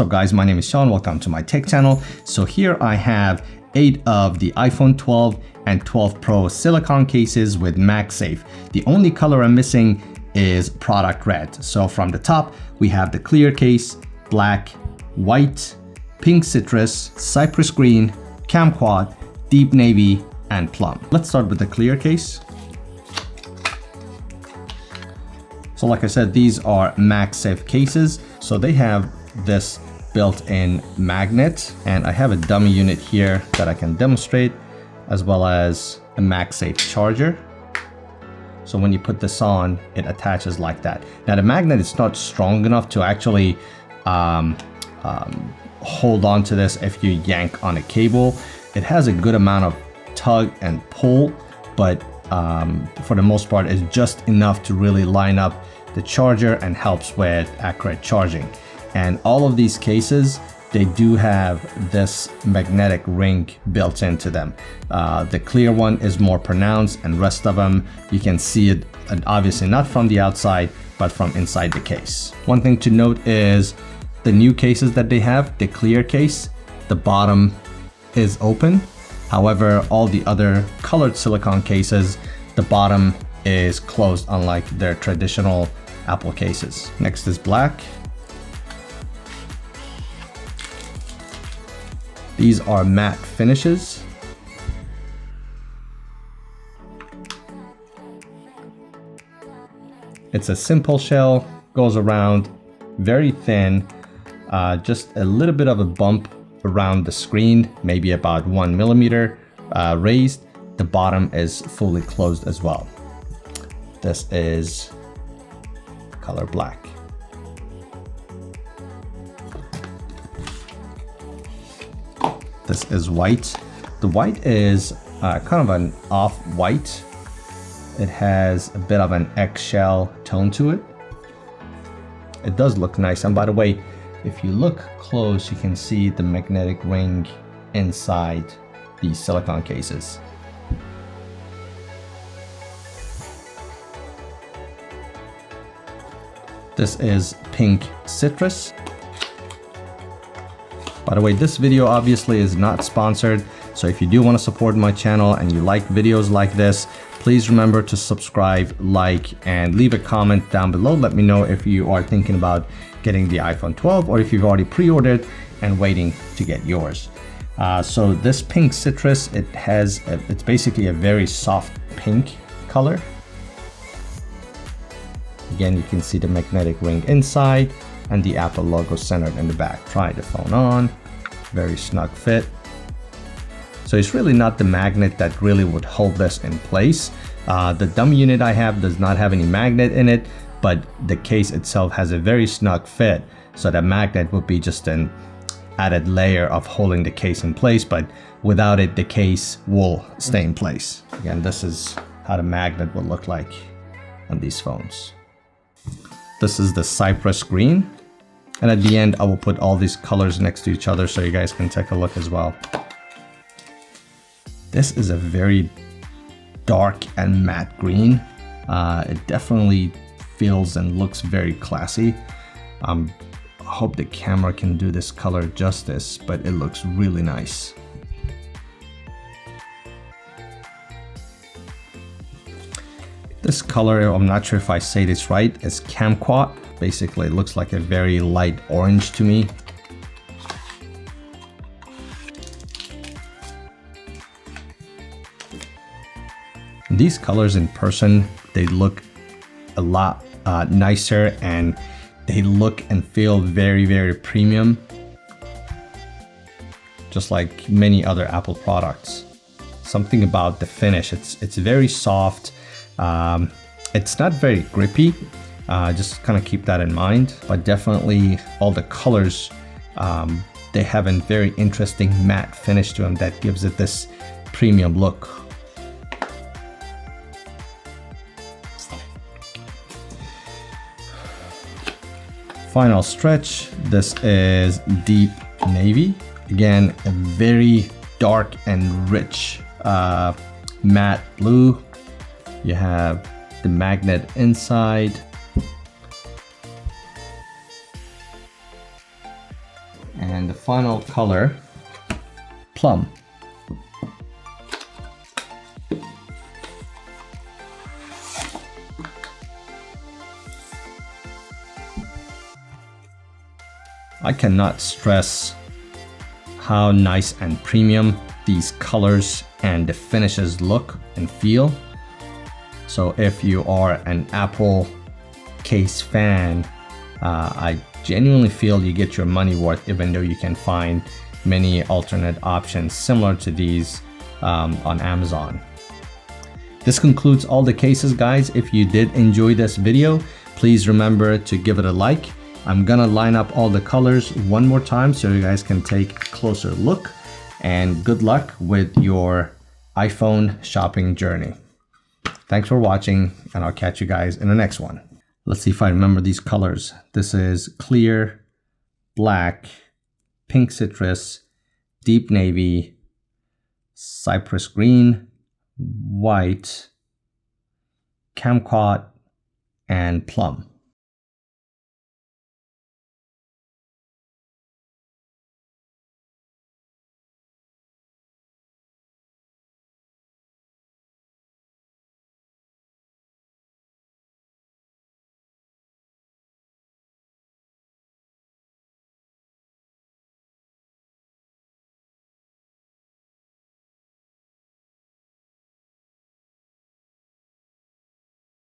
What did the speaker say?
What's up guys, my name is Sean, welcome to my tech channel. So here I have 8 of the iPhone 12 and 12 Pro silicone cases with MagSafe. The only color I'm missing is product red. So from the top, we have the clear case, black, white, pink citrus, Cyprus Green, Kamquat, deep navy, and plum. Let's start with the clear case. So like I said, these are MagSafe cases. So they have this built-in magnet, and I have a dummy unit here that I can demonstrate, as well as a MagSafe charger. So when you put this on, it attaches like that. Now the magnet is not strong enough to actually hold on to this if you yank on a cable. It has a good amount of tug and pull, but for the most part, it's just enough to really line up the charger and helps with accurate charging. And all of these cases, they do have this magnetic ring built into them. The clear one is more pronounced, and rest of them, you can see it, and obviously not from the outside, but from inside the case. One thing to note is the new cases that they have, the clear case, the bottom is open. However, all the other colored silicone cases, the bottom is closed, unlike their traditional Apple cases. Next is black. These are matte finishes. It's a simple shell, goes around, very thin, just a little bit of a bump around the screen, maybe about 1 millimeter raised. The bottom is fully closed as well. This is color black. This is white. The white is kind of an off-white. It has a bit of an eggshell tone to it. It does look nice. And by the way, if you look close, you can see the magnetic ring inside these silicone cases. This is pink citrus. By the way, this video obviously is not sponsored, so if you do want to support my channel and you like videos like this, please remember to subscribe, like, and leave a comment down below. Let me know if you are thinking about getting the iPhone 12 or if you've already pre-ordered and waiting to get yours. So this pink citrus, it's basically a very soft pink color. Again, you can see the magnetic ring inside and the Apple logo centered in the back. Try the phone on, very snug fit. So it's really not the magnet that really would hold this in place. The dummy unit I have does not have any magnet in it, but the case itself has a very snug fit. So the magnet would be just an added layer of holding the case in place, but without it, the case will stay in place. Again, this is how the magnet will look like on these phones. This is the Cyprus Green. And at the end, I will put all these colors next to each other so you guys can take a look as well. This is a very dark and matte green. It definitely feels and looks very classy. I hope the camera can do this color justice, but it looks really nice. This color, I'm not sure if I say this right, is Kamquat. Basically, it looks like a very light orange to me. These colors in person, they look a lot nicer, and they look and feel very, very premium. Just like many other Apple products. Something about the finish, it's very soft. It's not very grippy, just kind of keep that in mind, but definitely all the colors, they have a very interesting matte finish to them that gives it this premium look. Final stretch, this is deep navy. Again, a very dark and rich matte blue. You have the magnet inside. And the final color, Plum. I cannot stress how nice and premium these colors and the finishes look and feel. So if you are an Apple case fan, I genuinely feel you get your money worth, even though you can find many alternate options similar to these on Amazon. This concludes all the cases, guys. If you did enjoy this video, please remember to give it a like. I'm gonna line up all the colors one more time so you guys can take a closer look, and good luck with your iPhone shopping journey. Thanks for watching, and I'll catch you guys in the next one. Let's see if I remember these colors. This is clear, black, pink citrus, deep navy, Cyprus green, white, Kamquat, and plum.